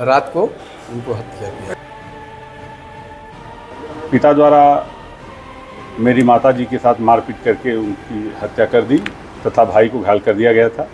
रात को उनको हत्या किया। पिता द्वारा मेरी माताजी के साथ मारपीट करके उनकी हत्या कर दी तथा भाई को घायल कर दिया गया था।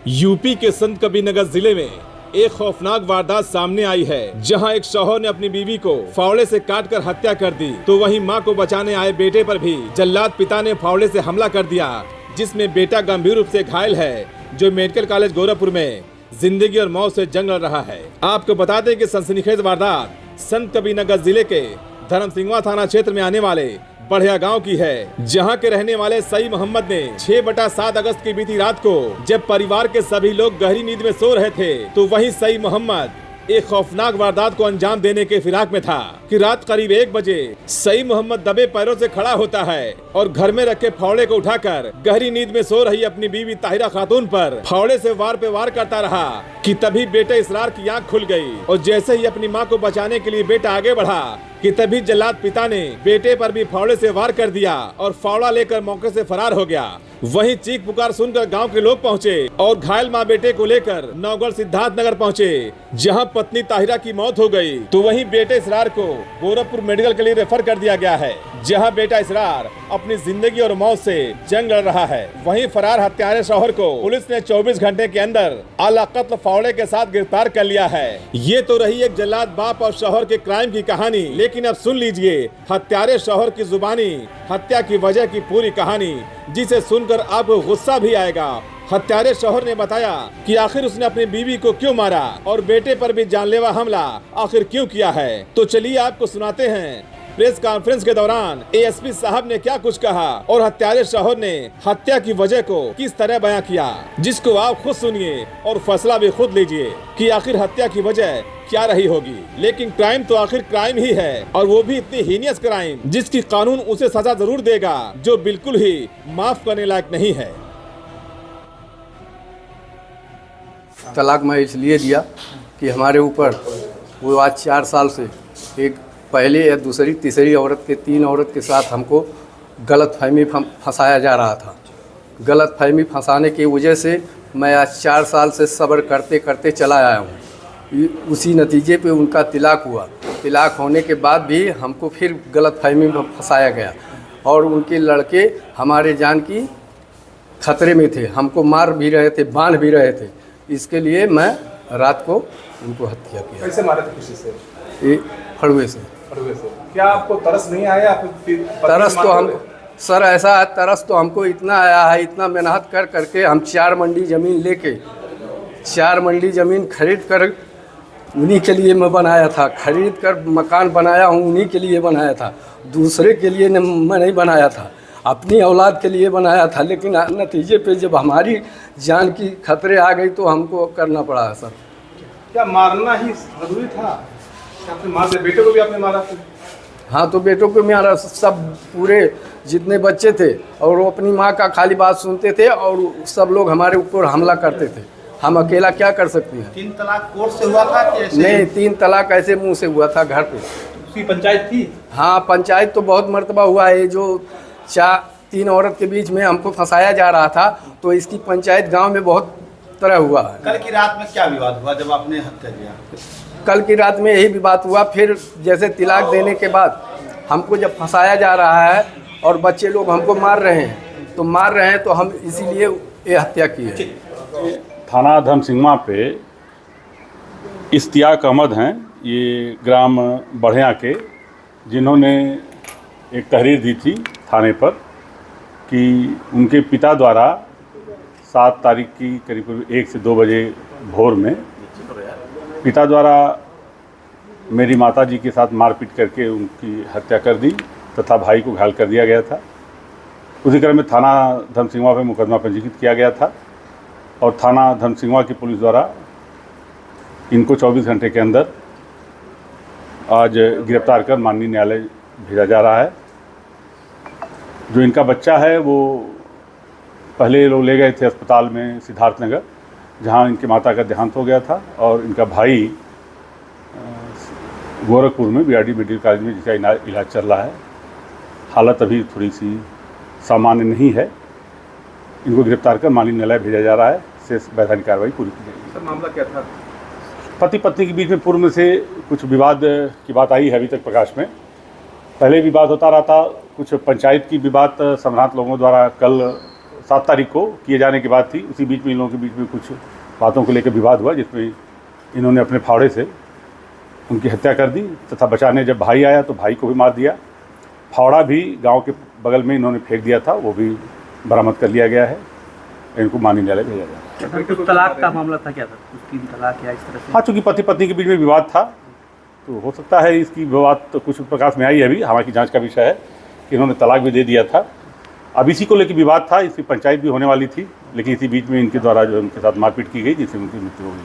यूपी के संत कबीरनगर जिले में एक खौफनाक वारदात सामने आई है, जहां एक शौहर ने अपनी बीवी को फावड़े से काटकर हत्या कर दी, तो वहीं मां को बचाने आए बेटे पर भी जल्लाद पिता ने फावड़े से हमला कर दिया, जिसमें बेटा गंभीर रूप से घायल है, जो मेडिकल कॉलेज गोरखपुर में जिंदगी और मौत से जंग लड़ रहा है। आपको बता दें कि सनसनीखेज वारदात संत कबीरनगर जिले के धर्मसिंगवा थाना क्षेत्र में आने वाले बढ़िया गांव की है, जहां के रहने वाले सई मोहम्मद ने 6/7 अगस्त की बीती रात को जब परिवार के सभी लोग गहरी नींद में सो रहे थे, तो वहीं सई मोहम्मद एक खौफनाक वारदात को अंजाम देने के फिराक में था कि रात करीब 1 बजे सई मोहम्मद दबे पैरों से खड़ा होता है और घर में रखे फावड़े को उठाकर गहरी नींद में सो रही अपनी बीवी ताहिरा खातून पर फावड़े से वार पे वार करता रहा कि तभी बेटे इसरार की आंख खुल गई और जैसे ही अपनी मां को बचाने के लिए बेटा आगे बढ़ा कि तभी जल्लाद पिता ने बेटे पर भी फावड़े से वार कर दिया और फावड़ा लेकर मौके से फरार हो गया। वहीं चीख पुकार सुनकर गांव के लोग पहुंचे और घायल मां बेटे को लेकर नौगढ़ सिद्धार्थ नगर पहुंचे, जहां पत्नी ताहिरा की मौत हो गई, तो वहीं बेटे इसरार को गोरखपुर मेडिकल के लिए रेफर कर दिया गया है, जहां बेटा इसरार अपनी जिंदगी और मौत से जंग लड़ रहा है। वहीं फरार हत्यारे शौहर को पुलिस ने 24 घंटे के अंदर आला कत्ल फावड़े के साथ गिरफ्तार कर लिया है। ये तो रही एक जल्लाद बाप और शौहर के क्राइम की कहानी, लेकिन अब सुन लीजिए हत्यारे शौहर की जुबानी हत्या की वजह की पूरी कहानी, जिसे सुनकर आपको गुस्सा भी आएगा। हत्यारे शौहर ने बताया कि आखिर उसने अपनी बीवी को क्यों मारा और बेटे पर भी जानलेवा हमला आखिर क्यों किया है। तो चलिए आपको सुनाते हैं प्रेस कॉन्फ्रेंस के दौरान एएसपी साहब ने क्या कुछ कहा और हत्यारे शौहर ने हत्या की वजह को किस तरह बयां किया, जिसको आप खुद सुनिए और फैसला भी खुद लीजिए कि आखिर हत्या की वजह क्या रही होगी। लेकिन क्राइम तो आखिर क्राइम ही है, और वो भी इतनी हीनियस क्राइम जिसकी कानून उसे सजा जरूर देगा, जो बिल्कुल ही माफ करने लायक नहीं है। तलाक मैं इसलिए दिया कि हमारे ऊपर वो आज 4 साल से एक पहले या दूसरी तीसरी औरत के 3 औरत के साथ हमको गलतफहमी फंसाया जा रहा था। गलतफहमी फंसाने की वजह से मैं आज 4 साल से सब्र करते करते चला आया हूँ। उसी नतीजे पे उनका तिलाक हुआ। तिलाक होने के बाद भी हमको फिर गलतफहमी में फंसाया गया और उनके लड़के हमारे जान की खतरे में थे, हमको मार भी रहे थे, बांध भी रहे थे। इसके लिए मैं रात को उनको हत्या किया। कैसे मारे थे? खुशी से? ये फड़ुए से। क्या आपको तरस नहीं आया? तरस तो हम सर ऐसा है, तरस तो हमको इतना आया है, इतना मेहनत कर करके हम 4 मंडी ज़मीन लेके 4 मंडी ज़मीन खरीद कर उन्हीं के लिए मैं बनाया था, खरीद कर मकान बनाया हूँ, उन्हीं के लिए बनाया था, दूसरे के लिए मैं नहीं बनाया था, अपनी औलाद के लिए बनाया था। लेकिन नतीजे पे जब हमारी जान की खतरे आ गई तो हमको करना पड़ा सर। क्या मारना ही जरूरी था? आपने मार दिया, बेटे को भी आपने मारा? हाँ, तो बेटों को मारा, सब पूरे जितने बच्चे थे, और वो अपनी माँ का खाली बात सुनते थे और सब लोग हमारे ऊपर हमला करते थे। हम अकेला क्या कर सकते हैं? 3 तलाक कोर्ट से हुआ था कि ऐसे? नहीं, 3 तलाक ऐसे मुंह से हुआ था घर पे। उसकी पंचायत थी? हाँ, पंचायत तो बहुत मर्तबा हुआ है। जो 3 औरत के बीच में हमको फंसाया जा रहा था, तो इसकी पंचायत गांव में बहुत तरह हुआ है। कल की रात में क्या विवाद हुआ जब आपने हत्या किया? कल की रात में यही विवाद हुआ। फिर जैसे तिलाक देने के बाद हमको जब फंसाया जा रहा है और बच्चे लोग हमको मार रहे हैं, तो हम इसीलिए ये हत्या की है। थाना धर्मसिंगवा पे इश्तियाक अहमद हैं, ये ग्राम बढ़िया के, जिन्होंने एक तहरीर दी थी थाने पर कि उनके पिता द्वारा 7 तारीख की करीब 1 से 2 बजे भोर में पिता द्वारा मेरी माताजी के साथ मारपीट करके उनकी हत्या कर दी तथा भाई को घायल कर दिया गया था। उसी क्रम में थाना धर्मसिंगवा पे मुकदमा पंजीकृत किया गया था और थाना धर्मसिंगवा की पुलिस द्वारा इनको 24 घंटे के अंदर आज गिरफ्तार कर माननीय न्यायालय भेजा जा रहा है। जो इनका बच्चा है वो पहले लोग ले गए थे अस्पताल में सिद्धार्थनगर, जहां इनके माता का देहांत हो गया था, और इनका भाई गोरखपुर में बीआरडी मेडिकल कॉलेज में जिसका इलाज चल रहा है। हालत अभी थोड़ी सी सामान्य नहीं है। इनको गिरफ्तार कर माननीय न्यायालय भेजा जा रहा है। शेष वैधानिक कार्रवाई पूरी की जाएगी। सर मामला क्या था? पति पत्नी के बीच में पूर्व में से कुछ विवाद की बात आई है अभी तक प्रकाश में। पहले विवाद होता रहा था, कुछ पंचायत की विवाद संभ्रांत लोगों द्वारा कल 7 तारीख को किए जाने की बात थी। उसी बीच में इन लोगों के बीच में कुछ बातों को लेकर विवाद हुआ, जिसमें इन्होंने अपने फावड़े से उनकी हत्या कर दी तथा बचाने जब भाई आया तो भाई को भी मार दिया। फावड़ा भी गांव के बगल में इन्होंने फेंक दिया था, वो भी बरामद कर लिया गया है। इनको माननीय न्यायालय भेजा गया। कुछ तलाक का मामला था क्या था? कुछ 3 तलाक या इस तरह से? हाँ, चूँकि पति पत्नी के बीच में विवाद था तो हो सकता है इसकी विवाद तो कुछ प्रकाश में आई है। अभी हमारी जांच का विषय है कि इन्होंने तलाक भी दे दिया था। अब इसी को लेकर विवाद था, इसकी पंचायत भी होने वाली थी, लेकिन इसी बीच में इनके द्वारा जो उनके साथ मारपीट की गई जिससे उनकी मृत्यु हो गई।